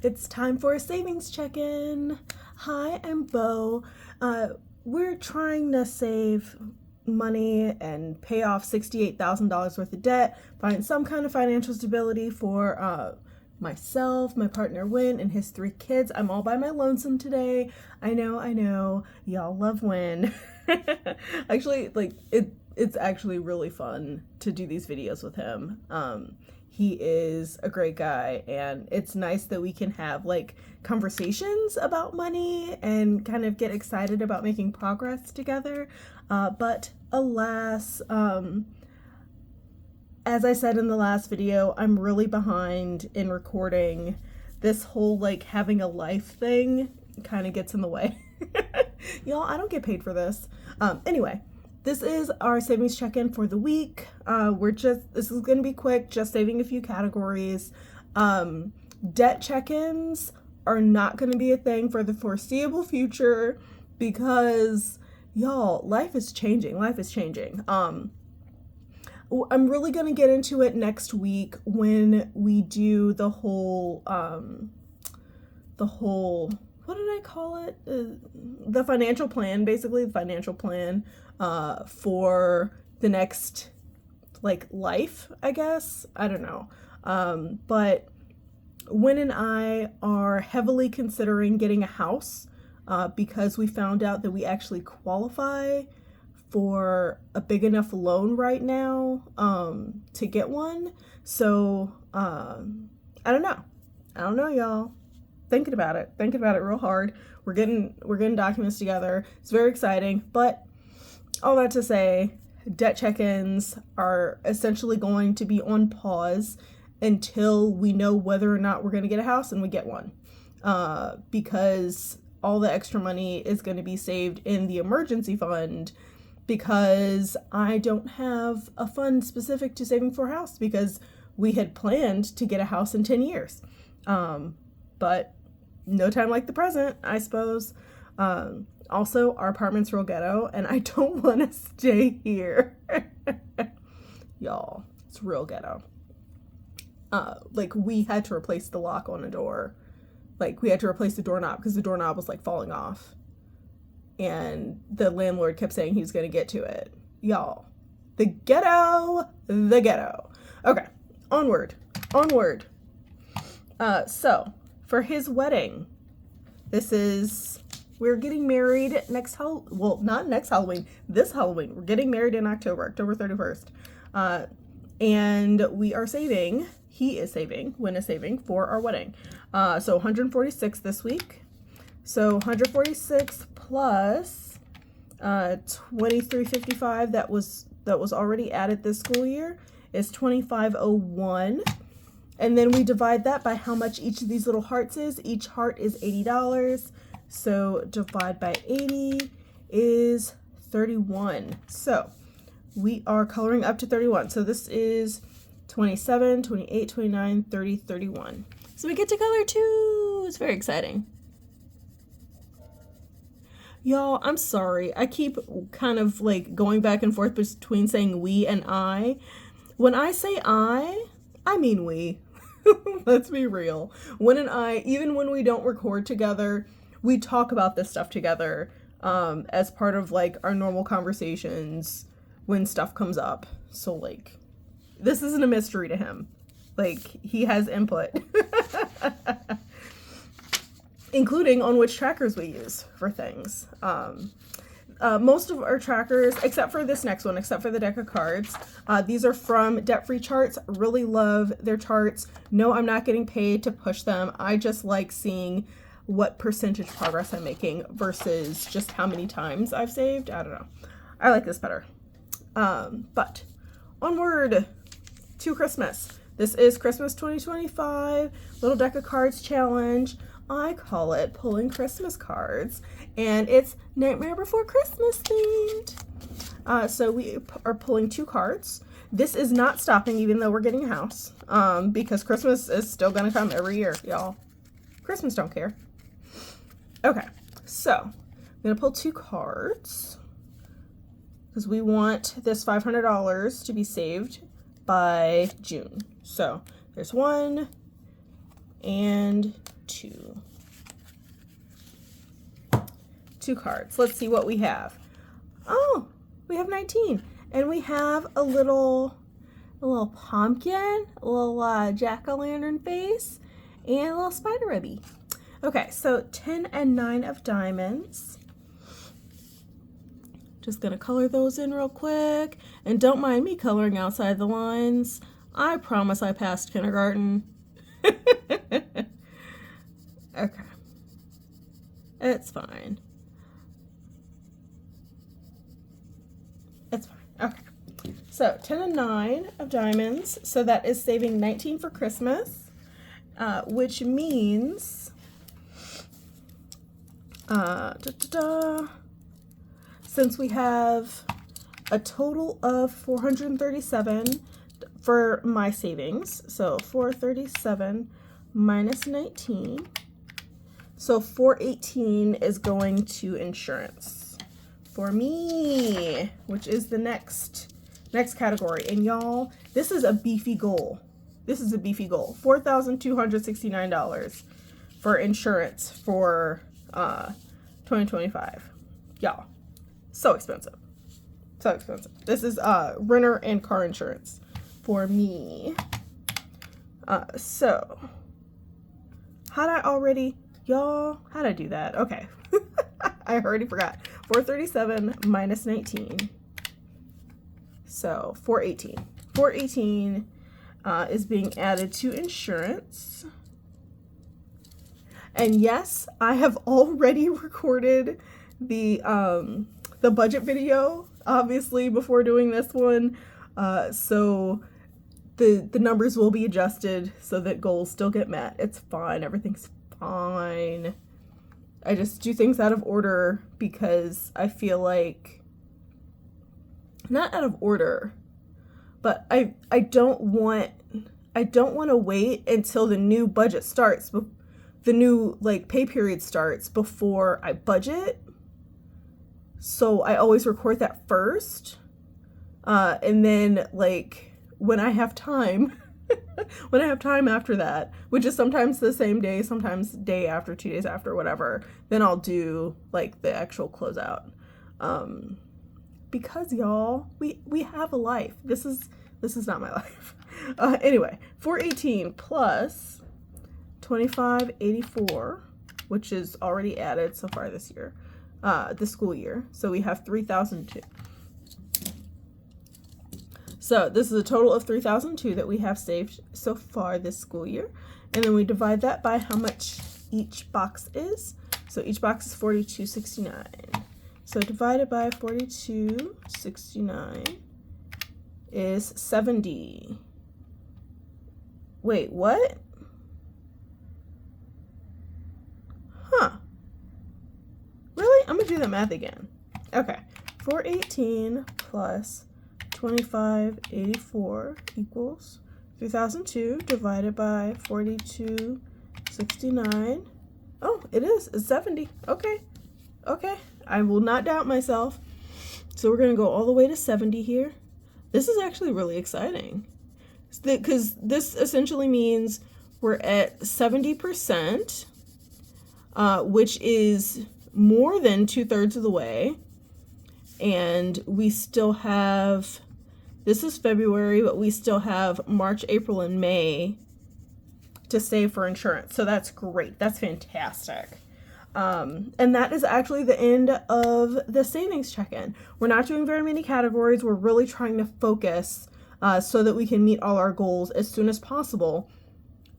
It's time for a savings check-in. Hi, I'm Bo. We're trying to save money and pay off $68,000 worth of debt, find some kind of financial stability for myself, my partner Win, and his 3 kids. I'm all by my lonesome today. I know. Y'all love Win. Actually, it's actually really fun to do these videos with him. He is a great guy, and it's nice that we can have like conversations about money and kind of get excited about making progress together. But alas, as I said in the last video, I'm really behind in recording. This whole like having a life thing kind of gets in the way. Y'all, I don't get paid for this. Anyway, this is our savings check-in for the week. This is going to be quick, just saving a few categories. Debt check-ins are not going to be a thing for the foreseeable future because, y'all, life is changing. I'm really going to get into it next week when we do the whole, what did I call it? The financial plan, basically the financial plan for the next like life, I guess. I don't know. But Win and I are heavily considering getting a house because we found out that we actually qualify for a big enough loan right now to get one. So I don't know, y'all. Thinking about it real hard. We're getting documents together. It's very exciting, but all that to say, debt check-ins are essentially going to be on pause until we know whether or not we're going to get a house and we get one, because all the extra money is going to be saved in the emergency fund, because I don't have a fund specific to saving for a house because we had planned to get a house in 10 years. But no time like the present, I suppose. Also, our apartment's real ghetto, and I don't want to stay here. Y'all, it's real ghetto. Like, we had to replace the lock on a door. Like, we had to replace the doorknob because the doorknob was, like, falling off. And the landlord kept saying he was going to get to it. Y'all, the ghetto. Okay, onward. So, for his wedding, we're getting married this Halloween. We're getting married in October 31st. And we are saving, Win is saving for our wedding. So 146 this week. So 146 plus 2355 that was already added this school year is 2501. And then we divide that by how much each of these little hearts is. Each heart is $80. So divide by 80 is 31. So we are coloring up to 31. So this is 27, 28, 29, 30, 31. So we get to color too. It's very exciting. Y'all, I'm sorry. I keep kind of like going back and forth between saying we and I. When I say I mean we. Let's be real. Win and I, even when we don't record together, we talk about this stuff together as part of like our normal conversations when stuff comes up. So like, this isn't a mystery to him. Like, he has input. Including on which trackers we use for things. Most of our trackers, except for this next one, except for the deck of cards, these are from Debt Free Charts. Really love their charts. No, I'm not getting paid to push them. I just like seeing what percentage progress I'm making versus just how many times I've saved. I don't know. I like this better. But onward to Christmas. This is Christmas 2025 Little Deck of Cards Challenge. I call it pulling Christmas cards, and it's Nightmare Before Christmas themed. So we are pulling 2 cards. This is not stopping even though we're getting a house, because Christmas is still gonna come every year, y'all. Christmas don't care. Okay, so I'm gonna pull 2 cards because we want this $500 to be saved by June. So there's 1 and 2. 2 cards. Let's see what we have. Oh, we have 19. And we have a little pumpkin, a little jack-o'-lantern face, and a little spider webby. Okay, so 10 and 9 of diamonds. Just gonna color those in real quick. And don't mind me coloring outside the lines. I promise I passed kindergarten. Okay. It's fine. It's fine. Okay. So 10 and 9 of diamonds. So that is saving 19 for Christmas, which means since we have a total of 437 for my savings, so 437 minus 19, so 418 is going to insurance for me, which is the next category. And y'all, this is a beefy goal. This is a beefy goal. $4,269 for insurance for 2025. Y'all, so expensive. So expensive. This is renter and car insurance for me. So how'd I do that? Okay. I already forgot. 437 minus 19. So 418. 418 is being added to insurance. And yes, I have already recorded the budget video, obviously, before doing this one. So the numbers will be adjusted so that goals still get met. It's fine. Everything's fine. I just do things out of order because I feel like, not out of order, but I don't want to wait until the new budget starts, the new pay period starts before I budget. So I always record that first, and then when I have time, when I have time after that, which is sometimes the same day, sometimes day after, 2 days after, whatever, then I'll do the actual closeout. Because y'all, we have a life. This is not my life. Anyway, 418 plus 2584, which is already added so far this year, this school year. So we have 3,002. So this is a total of 3,002 that we have saved so far this school year. And then we divide that by how much each box is. So each box is $42.69. So divided by $42.69 is 70. Wait, what? Huh. Really? I'm gonna do that math again. Okay. 418 plus 2584 equals 3,002 divided by 42.69. Oh, it is. It's 70. Okay. Okay. I will not doubt myself. So we're going to go all the way to 70 here. This is actually really exciting because this essentially means we're at 70%, which is more than 2/3 of the way. And we still have, this is February, but we still have March, April, and May to save for insurance. So that's great. That's fantastic. And that is actually the end of the savings check-in. We're not doing very many categories. We're really trying to focus so that we can meet all our goals as soon as possible.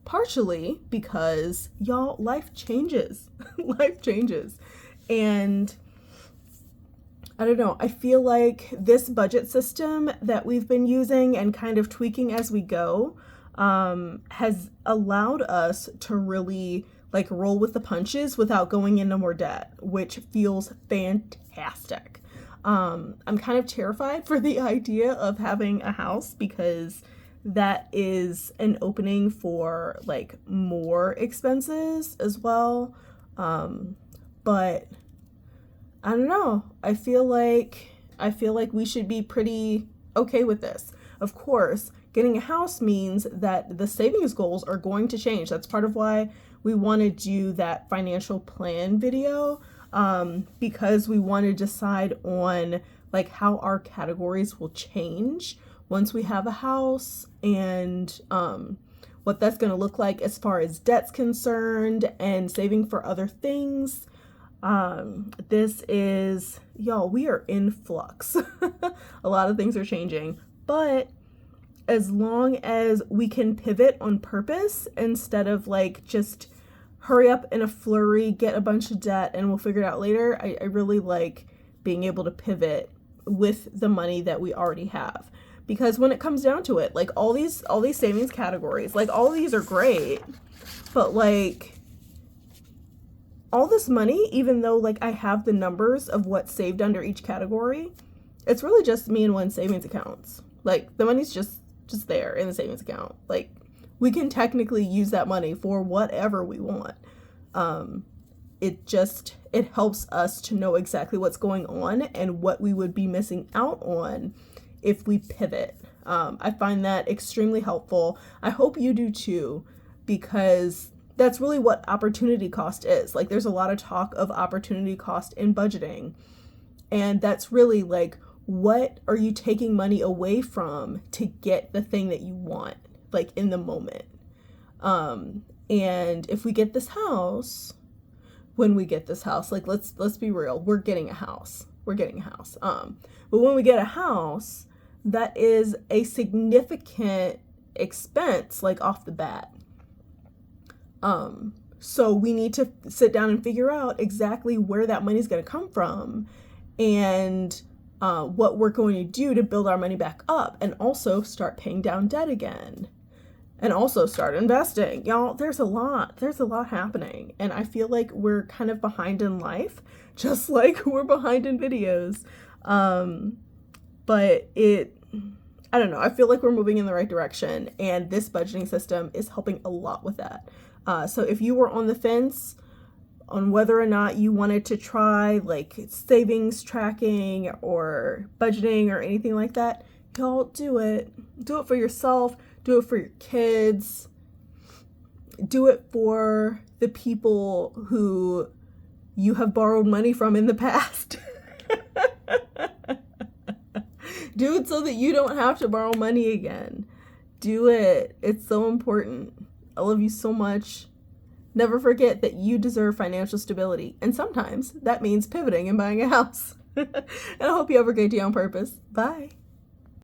Partially because, y'all, life changes. Life changes. And I don't know, I feel like this budget system that we've been using and kind of tweaking as we go has allowed us to really roll with the punches without going into more debt, which feels fantastic. I'm kind of terrified for the idea of having a house because that is an opening for more expenses as well. But I don't know. I feel like we should be pretty okay with this. Of course, getting a house means that the savings goals are going to change. That's part of why we want to do that financial plan video, because we want to decide on like how our categories will change once we have a house, and what that's going to look like as far as debt's concerned and saving for other things. This is, y'all, we are in flux. A lot of things are changing, but as long as we can pivot on purpose instead of like just hurry up in a flurry, get a bunch of debt, and we'll figure it out later. I really like being able to pivot with the money that we already have. Because when it comes down to it, like all these savings categories, like all these are great, but like all this money, even though like I have the numbers of what's saved under each category, it's really just me and one savings accounts. Like the money's just there in the savings account. Like we can technically use that money for whatever we want. It helps us to know exactly what's going on and what we would be missing out on if we pivot. I find that extremely helpful. I hope you do too, because that's really what opportunity cost is. Like there's a lot of talk of opportunity cost in budgeting. And that's really like, what are you taking money away from to get the thing that you want, like in the moment? And if we get this house, when we get this house, like let's be real, we're getting a house. But when we get a house, that is a significant expense, like off the bat. So we need to sit down and figure out exactly where that money is going to come from, and what we're going to do to build our money back up, and also start paying down debt again, and also start investing. Y'all, there's a lot happening, and I feel like we're kind of behind in life, just like we're behind in videos. But I don't know, I feel like we're moving in the right direction, and this budgeting system is helping a lot with that. So if you were on the fence on whether or not you wanted to try like savings tracking or budgeting or anything like that, y'all do it. Do it for yourself. Do it for your kids. Do it for the people who you have borrowed money from in the past. Do it so that you don't have to borrow money again. Do it. It's so important. I love you so much. Never forget that you deserve financial stability. And sometimes that means pivoting and buying a house. And I hope you have a great day on purpose. Bye.